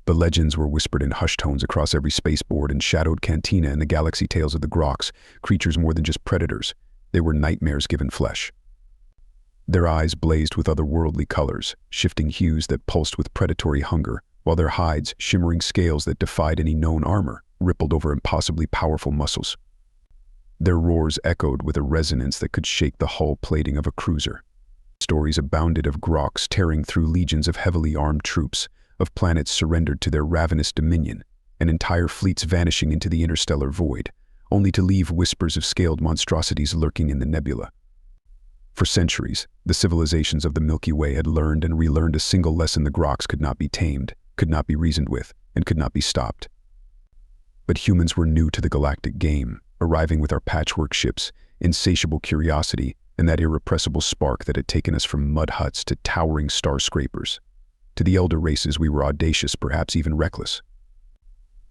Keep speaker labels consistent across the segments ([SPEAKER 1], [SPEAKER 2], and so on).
[SPEAKER 1] The legends were whispered in hushed tones across every spaceport and shadowed cantina in the galaxy tales of the Groks, creatures more than just predators. They were nightmares given flesh. Their eyes blazed with otherworldly colors, shifting hues that pulsed with predatory hunger, while their hides, shimmering scales that defied any known armor, rippled over impossibly powerful muscles. Their roars echoed with a resonance that could shake the hull plating of a cruiser. Stories abounded of Groks tearing through legions of heavily armed troops, of planets surrendered to their ravenous dominion, and entire fleets vanishing into the interstellar void, only to leave whispers of scaled monstrosities lurking in the nebula. For centuries, the civilizations of the Milky Way had learned and relearned a single lesson: the Groks could not be tamed, could not be reasoned with, and could not be stopped. But humans were new to the galactic game, arriving with our patchwork ships, insatiable curiosity, and that irrepressible spark that had taken us from mud huts to towering star scrapers. To the elder races, we were audacious, perhaps even reckless.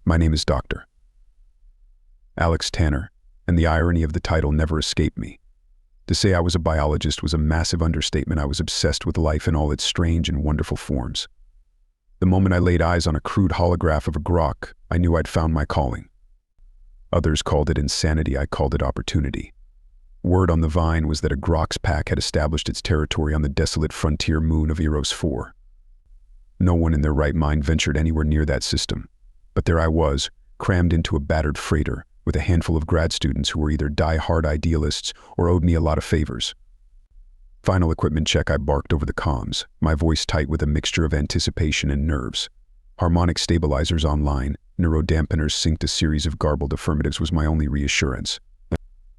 [SPEAKER 1] My name is Dr. Alex Tanner, and the irony of the title never escaped me. To say I was a biologist was a massive understatement. I was obsessed with life in all its strange and wonderful forms. The moment I laid eyes on a crude holograph of a Grok, I knew I'd found my calling. Others called it insanity, I called it opportunity. Word on the vine was that a Groks pack had established its territory on the desolate frontier moon of Eros 4. No one in their right mind ventured anywhere near that system, but there I was, crammed into a battered freighter, with a handful of grad students who were either die-hard idealists or owed me a lot of favors. Final equipment check, I barked over the comms, my voice tight with a mixture of anticipation and nerves. Harmonic stabilizers online, neurodampeners synced. A series of garbled affirmatives was my only reassurance.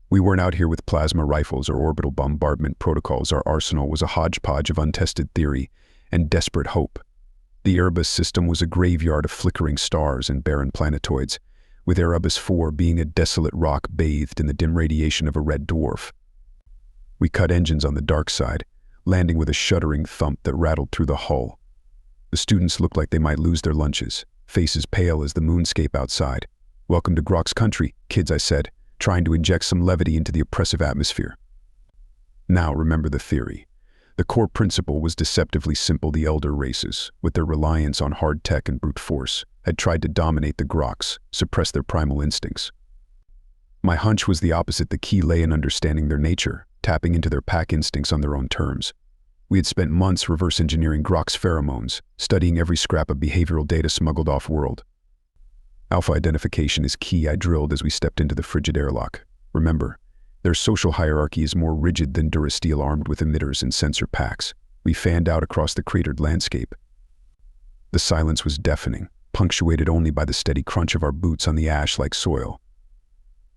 [SPEAKER 1] We weren't out here with plasma rifles or orbital bombardment protocols. Our arsenal was a hodgepodge of untested theory and desperate hope. The Erebus system was a graveyard of flickering stars and barren planetoids, with Erebus 4 being a desolate rock bathed in the dim radiation of a red dwarf. We cut engines on the dark side, landing with a shuddering thump that rattled through the hull. The students looked like they might lose their lunches, faces pale as the moonscape outside. "Welcome to Groks country, kids," I said, trying to inject some levity into the oppressive atmosphere. Now remember the theory. The core principle was deceptively simple. The elder races, with their reliance on hard tech and brute force, had tried to dominate the Groks, suppress their primal instincts. My hunch was the opposite. The key lay in understanding their nature, tapping into their pack instincts on their own terms. We had spent months reverse engineering Groks pheromones, studying every scrap of behavioral data smuggled off-world. Alpha identification is key, I drilled as we stepped into the frigid airlock. Remember, their social hierarchy is more rigid than Durasteel, armed with emitters and sensor packs. We fanned out across the cratered landscape. The silence was deafening, punctuated only by the steady crunch of our boots on the ash-like soil.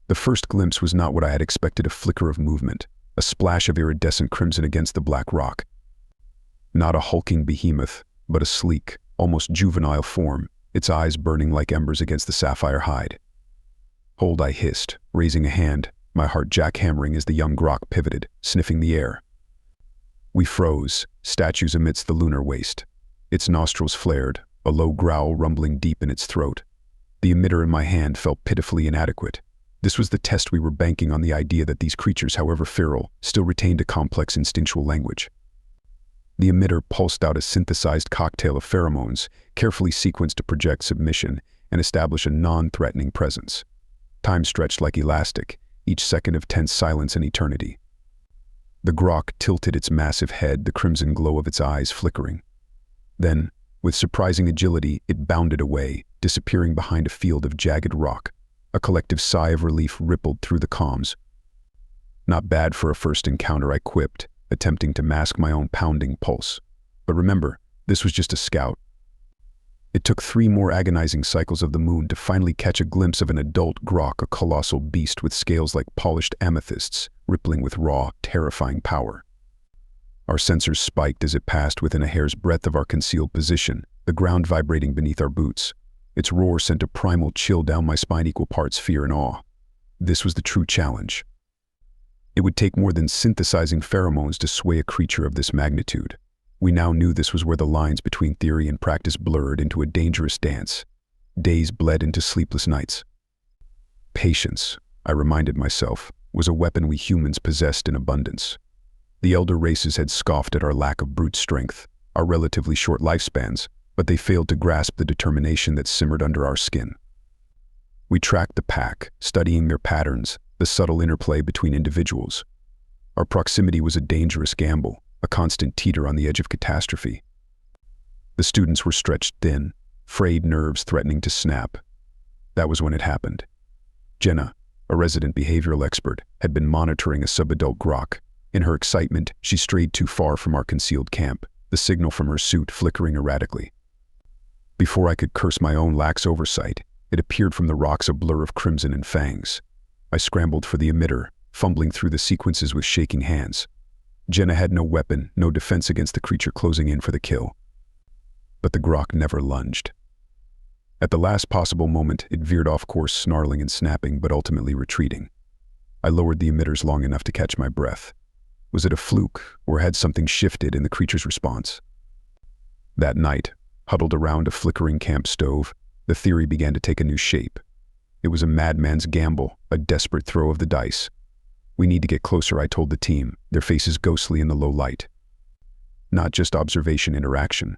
[SPEAKER 1] The first glimpse was not what I had expected: a flicker of movement, a splash of iridescent crimson against the black rock. Not a hulking behemoth, but a sleek, almost juvenile form, its eyes burning like embers against the sapphire hide. "Hold," I hissed, raising a hand, my heart jackhammering as the young Grok pivoted, sniffing the air. We froze, statues amidst the lunar waste. Its nostrils flared, a low growl rumbling deep in its throat. The emitter in my hand felt pitifully inadequate. This was the test we were banking on: the idea that these creatures, however feral, still retained a complex instinctual language. The emitter pulsed out a synthesized cocktail of pheromones, carefully sequenced to project submission and establish a non-threatening presence. Time stretched like elastic, each second of tense silence an eternity. The Grok tilted its massive head, the crimson glow of its eyes flickering. Then, with surprising agility, it bounded away, disappearing behind a field of jagged rock. A collective sigh of relief rippled through the comms. "Not bad for a first encounter," I quipped, attempting to mask my own pounding pulse. But remember, this was just a scout. It took 3 more agonizing cycles of the moon to finally catch a glimpse of an adult Grok, a colossal beast with scales like polished amethysts, rippling with raw, terrifying power. Our sensors spiked as it passed within a hair's breadth of our concealed position, the ground vibrating beneath our boots. Its roar sent a primal chill down my spine, equal parts fear and awe. This was the true challenge. It would take more than synthesizing pheromones to sway a creature of this magnitude. We now knew this was where the lines between theory and practice blurred into a dangerous dance. Days bled into sleepless nights. Patience, I reminded myself, was a weapon we humans possessed in abundance. The elder races had scoffed at our lack of brute strength, our relatively short lifespans, but they failed to grasp the determination that simmered under our skin. We tracked the pack, studying their patterns, the subtle interplay between individuals. Our proximity was a dangerous gamble, a constant teeter on the edge of catastrophe. The students were stretched thin, frayed nerves threatening to snap. That was when it happened. Jenna, a resident behavioral expert, had been monitoring a subadult grok. In her excitement, she strayed too far from our concealed camp, the signal from her suit flickering erratically. Before I could curse my own lax oversight, it appeared from the rocks a blur of crimson and fangs. I scrambled for the emitter, fumbling through the sequences with shaking hands. Jenna had no weapon, no defense against the creature closing in for the kill. But the grok never lunged. At the last possible moment, it veered off course, snarling and snapping, but ultimately retreating. I lowered the emitters long enough to catch my breath. Was it a fluke, or had something shifted in the creature's response? That night, huddled around a flickering camp stove, the theory began to take a new shape. It was a madman's gamble, a desperate throw of the dice. "We need to get closer," I told the team, their faces ghostly in the low light. Not just observation, interaction.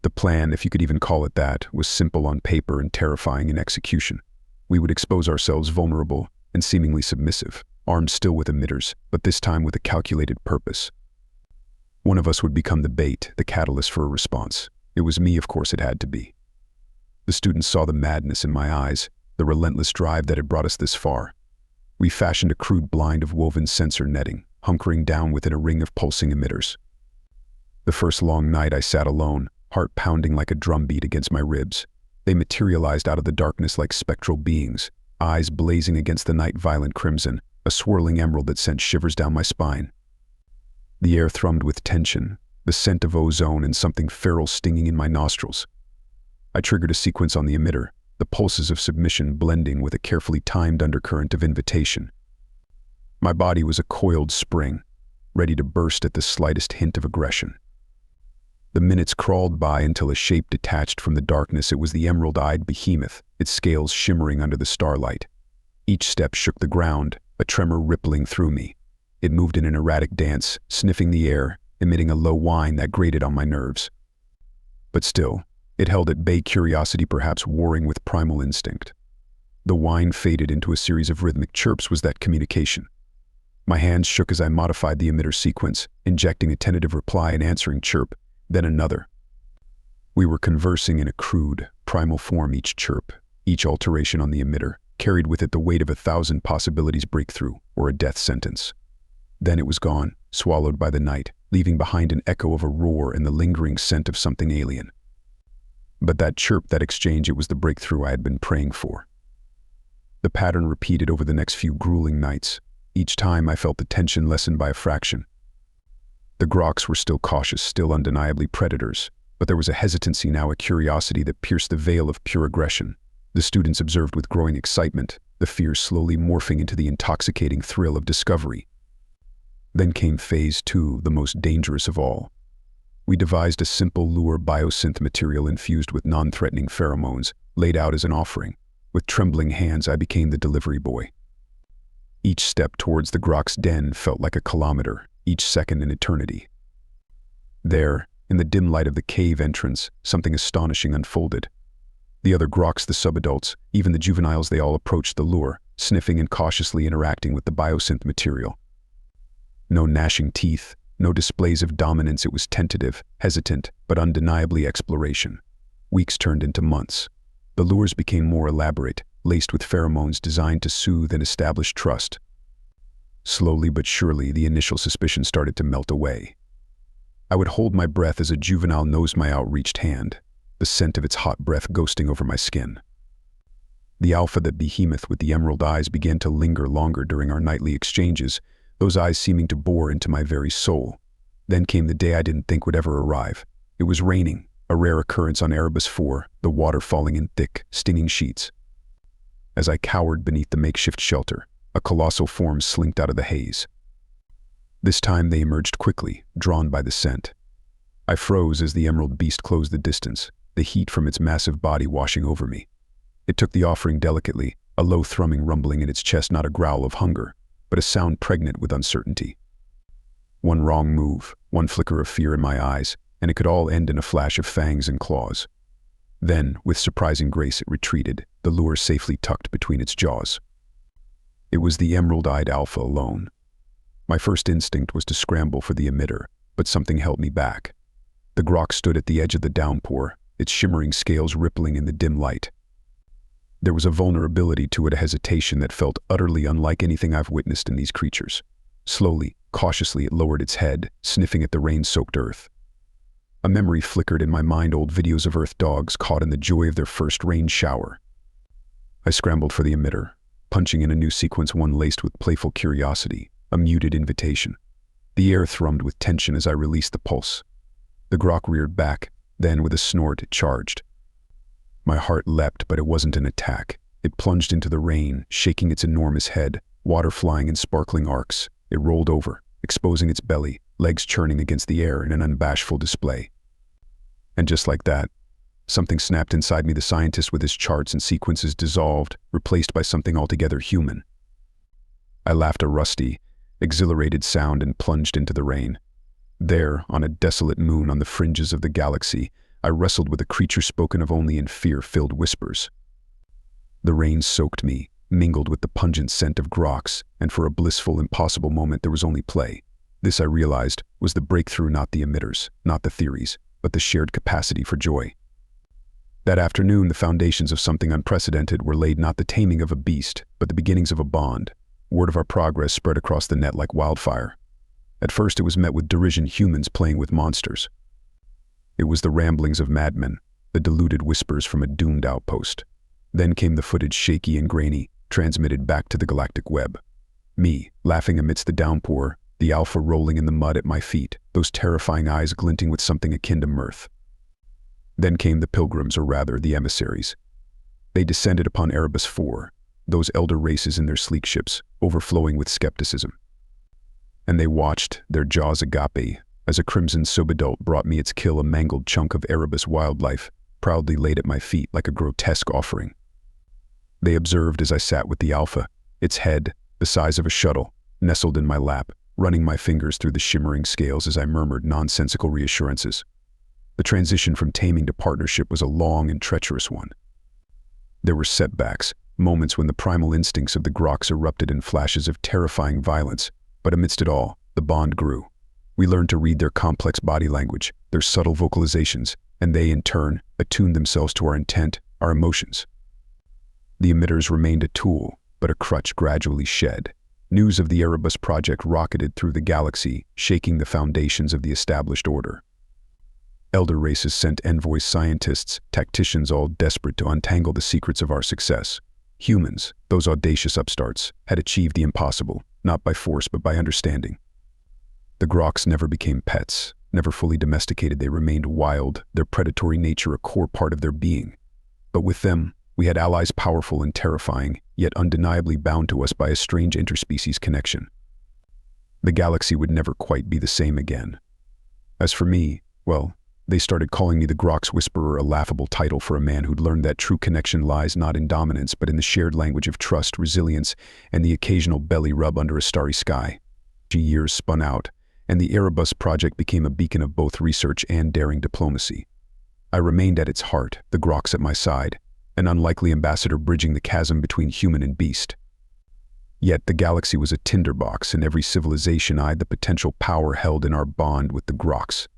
[SPEAKER 1] The plan, if you could even call it that, was simple on paper and terrifying in execution. We would expose ourselves vulnerable and seemingly submissive, armed still with emitters, but this time with a calculated purpose. One of us would become the bait, the catalyst for a response. It was me, of course it had to be. The students saw the madness in my eyes, the relentless drive that had brought us this far. We fashioned a crude blind of woven sensor netting, hunkering down within a ring of pulsing emitters. The first long night I sat alone, heart pounding like a drumbeat against my ribs. They materialized out of the darkness like spectral beings, eyes blazing against the night violent crimson, a swirling emerald that sent shivers down my spine. The air thrummed with tension, the scent of ozone and something feral stinging in my nostrils. I triggered a sequence on the emitter, the pulses of submission blending with a carefully timed undercurrent of invitation. My body was a coiled spring, ready to burst at the slightest hint of aggression. The minutes crawled by until a shape detached from the darkness. It was the emerald-eyed behemoth, its scales shimmering under the starlight. Each step shook the ground, a tremor rippling through me. It moved in an erratic dance, sniffing the air, emitting a low whine that grated on my nerves. But still, it held at bay, curiosity perhaps warring with primal instinct. The whine faded into a series of rhythmic chirps. Was that communication? My hands shook as I modified the emitter sequence, injecting a tentative reply and answering chirp, then another. We were conversing in a crude, primal form. Each chirp, each alteration on the emitter, carried with it the weight of 1,000 possibilities: breakthrough or a death sentence. Then it was gone, swallowed by the night, leaving behind an echo of a roar and the lingering scent of something alien. But that chirp, that exchange, it was the breakthrough I had been praying for. The pattern repeated over the next few grueling nights. Each time I felt the tension lessen by a fraction. The groks were still cautious, still undeniably predators, but there was a hesitancy now, a curiosity that pierced the veil of pure aggression. The students observed with growing excitement, the fear slowly morphing into the intoxicating thrill of discovery. Then came phase 2, the most dangerous of all. We devised a simple lure, biosynth material infused with non-threatening pheromones, laid out as an offering. With trembling hands, I became the delivery boy. Each step towards the grok's den felt like a kilometer, each second an eternity. There, in the dim light of the cave entrance, something astonishing unfolded. The other groks, the subadults, even the juveniles, they all approached the lure, sniffing and cautiously interacting with the biosynth material. No gnashing teeth, no displays of dominance. It was tentative, hesitant, but undeniably exploration. Weeks turned into months. The lures became more elaborate, laced with pheromones designed to soothe and establish trust. Slowly but surely, the initial suspicion started to melt away. I would hold my breath as a juvenile nosed my outreached hand, the scent of its hot breath ghosting over my skin. The alpha, that behemoth with the emerald eyes, began to linger longer during our nightly exchanges, those eyes seeming to bore into my very soul. Then came the day I didn't think would ever arrive. It was raining, a rare occurrence on Erebus 4, the water falling in thick, stinging sheets. As I cowered beneath the makeshift shelter, a colossal form slinked out of the haze. This time they emerged quickly, drawn by the scent. I froze as the emerald beast closed the distance, the heat from its massive body washing over me. It took the offering delicately, a low thrumming rumbling in its chest, not a growl of hunger, but a sound pregnant with uncertainty. One wrong move, one flicker of fear in my eyes, and it could all end in a flash of fangs and claws. Then, with surprising grace, it retreated, the lure safely tucked between its jaws. It was the emerald-eyed alpha alone. My first instinct was to scramble for the emitter, but something held me back. The grok stood at the edge of the downpour, its shimmering scales rippling in the dim light. There was a vulnerability to it, a hesitation that felt utterly unlike anything I've witnessed in these creatures. Slowly, cautiously, it lowered its head, sniffing at the rain-soaked earth. A memory flickered in my mind, old videos of earth dogs caught in the joy of their first rain shower. I scrambled for the emitter, punching in a new sequence, one laced with playful curiosity, a muted invitation. The air thrummed with tension as I released the pulse. The grok reared back, then with a snort it charged. My heart leapt, but it wasn't an attack. It plunged into the rain, shaking its enormous head, water flying in sparkling arcs. It rolled over, exposing its belly, legs churning against the air in an unbashful display. And just like that, something snapped inside me. The scientist with his charts and sequences dissolved, replaced by something altogether human. I laughed a rusty, exhilarated sound and plunged into the rain. There, on a desolate moon on the fringes of the galaxy, I wrestled with a creature spoken of only in fear-filled whispers. The rain soaked me, mingled with the pungent scent of groks, and for a blissful, impossible moment there was only play. This, I realized, was the breakthrough, not the emitters, not the theories, but the shared capacity for joy. That afternoon, the foundations of something unprecedented were laid, not the taming of a beast, but the beginnings of a bond. Word of our progress spread across the net like wildfire. At first it was met with derision, humans playing with monsters. It was the ramblings of madmen, the diluted whispers from a doomed outpost. Then came the footage, shaky and grainy, transmitted back to the galactic web. Me, laughing amidst the downpour, the alpha rolling in the mud at my feet, those terrifying eyes glinting with something akin to mirth. Then came the pilgrims, or rather the emissaries. They descended upon Erebus IV, those elder races in their sleek ships, overflowing with skepticism. And they watched, their jaws agape, as a crimson subadult brought me its kill, a mangled chunk of Erebus wildlife, proudly laid at my feet like a grotesque offering. They observed as I sat with the alpha, its head, the size of a shuttle, nestled in my lap, running my fingers through the shimmering scales as I murmured nonsensical reassurances. The transition from taming to partnership was a long and treacherous one. There were setbacks, moments when the primal instincts of the groks erupted in flashes of terrifying violence, but amidst it all, the bond grew. We learned to read their complex body language, their subtle vocalizations, and they, in turn, attuned themselves to our intent, our emotions. The emitters remained a tool, but a crutch gradually shed. News of the Erebus project rocketed through the galaxy, shaking the foundations of the established order. Elder races sent envoy scientists, tacticians, all desperate to untangle the secrets of our success. Humans, those audacious upstarts, had achieved the impossible, not by force but by understanding. The groks never became pets, never fully domesticated. They remained wild, their predatory nature a core part of their being. But with them, we had allies powerful and terrifying, yet undeniably bound to us by a strange interspecies connection. The galaxy would never quite be the same again. As for me, well, they started calling me the Grok's Whisperer, a laughable title for a man who'd learned that true connection lies not in dominance but in the shared language of trust, resilience, and the occasional belly rub under a starry sky. Years spun out, and the Erebus project became a beacon of both research and daring diplomacy. I remained at its heart, the groks at my side, an unlikely ambassador bridging the chasm between human and beast. Yet the galaxy was a tinderbox, and every civilization eyed the potential power held in our bond with the groks.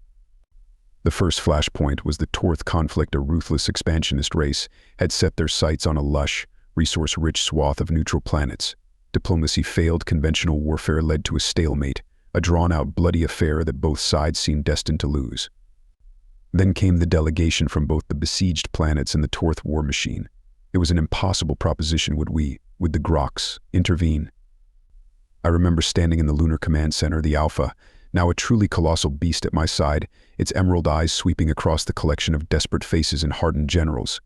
[SPEAKER 1] The first flashpoint was the Torth conflict. A ruthless expansionist race had set their sights on a lush, resource-rich swath of neutral planets. Diplomacy failed, conventional warfare led to a stalemate, a drawn-out, bloody affair that both sides seemed destined to lose. Then came the delegation from both the besieged planets and the Torth war machine. It was an impossible proposition. Would the groks, intervene? I remember standing in the Lunar Command Center, the Alpha, now a truly colossal beast at my side, its emerald eyes sweeping across the collection of desperate faces and hardened generals.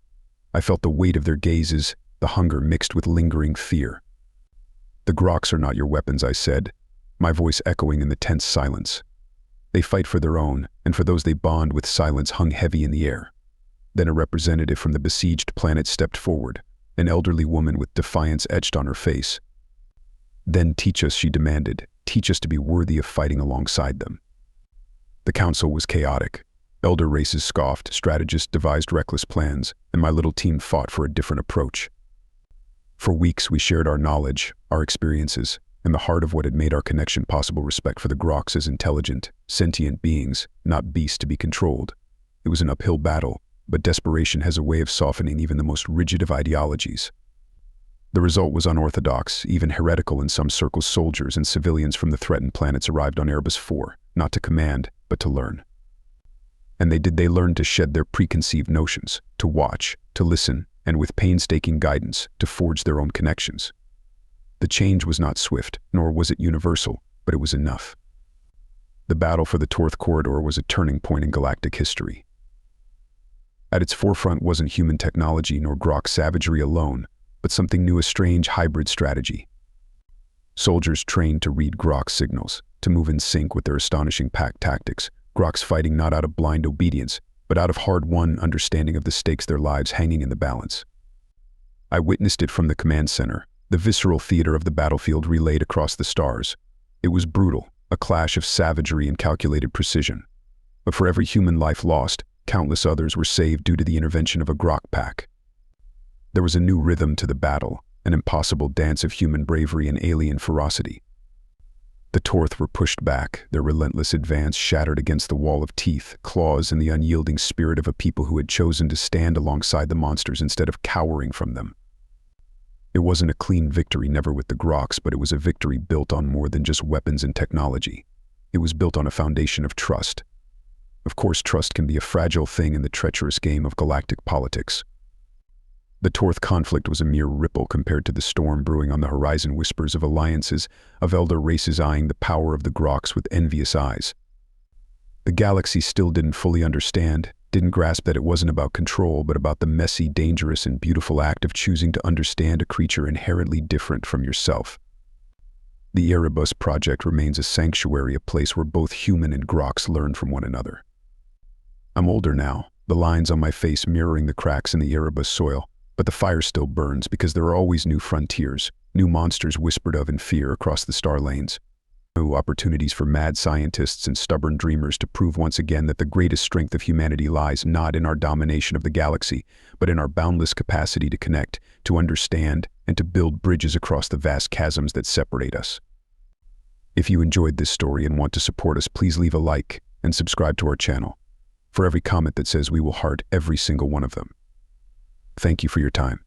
[SPEAKER 1] I felt the weight of their gazes, the hunger mixed with lingering fear. "The groks are not your weapons," I said, my voice echoing in the tense silence. "They fight for their own, and for those they bond with." Silence hung heavy in the air. Then a representative from the besieged planet stepped forward, an elderly woman with defiance etched on her face. "Then teach us," she demanded. "Teach us to be worthy of fighting alongside them." The council was chaotic. Elder races scoffed, strategists devised reckless plans, and my little team fought for a different approach. For weeks we shared our knowledge, our experiences, and the heart of what had made our connection possible: respect for the Groks as intelligent, sentient beings, not beasts to be controlled. It was an uphill battle, but desperation has a way of softening even the most rigid of ideologies. The result was unorthodox, even heretical in some circles. Soldiers and civilians from the threatened planets arrived on Erebus 4, not to command, but to learn. And they learned to shed their preconceived notions, to watch, to listen, and with painstaking guidance, to forge their own connections. The change was not swift, nor was it universal, but it was enough. The battle for the Torth Corridor was a turning point in galactic history. At its forefront wasn't human technology nor Grok savagery alone, but something new: a strange hybrid strategy. Soldiers trained to read Grok signals, to move in sync with their astonishing pack tactics, Groks fighting not out of blind obedience, but out of hard-won understanding of the stakes, their lives hanging in the balance. I witnessed it from the command center, the visceral theater of the battlefield relayed across the stars. It was brutal, a clash of savagery and calculated precision. But for every human life lost, countless others were saved due to the intervention of a Grok pack. There was a new rhythm to the battle, an impossible dance of human bravery and alien ferocity. The Torth were pushed back, their relentless advance shattered against the wall of teeth, claws, and the unyielding spirit of a people who had chosen to stand alongside the monsters instead of cowering from them. It wasn't a clean victory, never with the Groks, but it was a victory built on more than just weapons and technology. It was built on a foundation of trust. Of course, trust can be a fragile thing in the treacherous game of galactic politics. The Torth conflict was a mere ripple compared to the storm brewing on the horizon: whispers of alliances, of elder races eyeing the power of the Groks with envious eyes. The galaxy still didn't fully understand, didn't grasp that it wasn't about control, but about the messy, dangerous, and beautiful act of choosing to understand a creature inherently different from yourself. The Erebus Project remains a sanctuary, a place where both human and Groks learn from one another. I'm older now, the lines on my face mirroring the cracks in the Erebus soil, but the fire still burns because there are always new frontiers, new monsters whispered of in fear across the star lanes. New opportunities for mad scientists and stubborn dreamers to prove once again that the greatest strength of humanity lies not in our domination of the galaxy, but in our boundless capacity to connect, to understand, and to build bridges across the vast chasms that separate us. If you enjoyed this story and want to support us, please leave a like and subscribe to our channel. For every comment that says, we will heart every single one of them. Thank you for your time.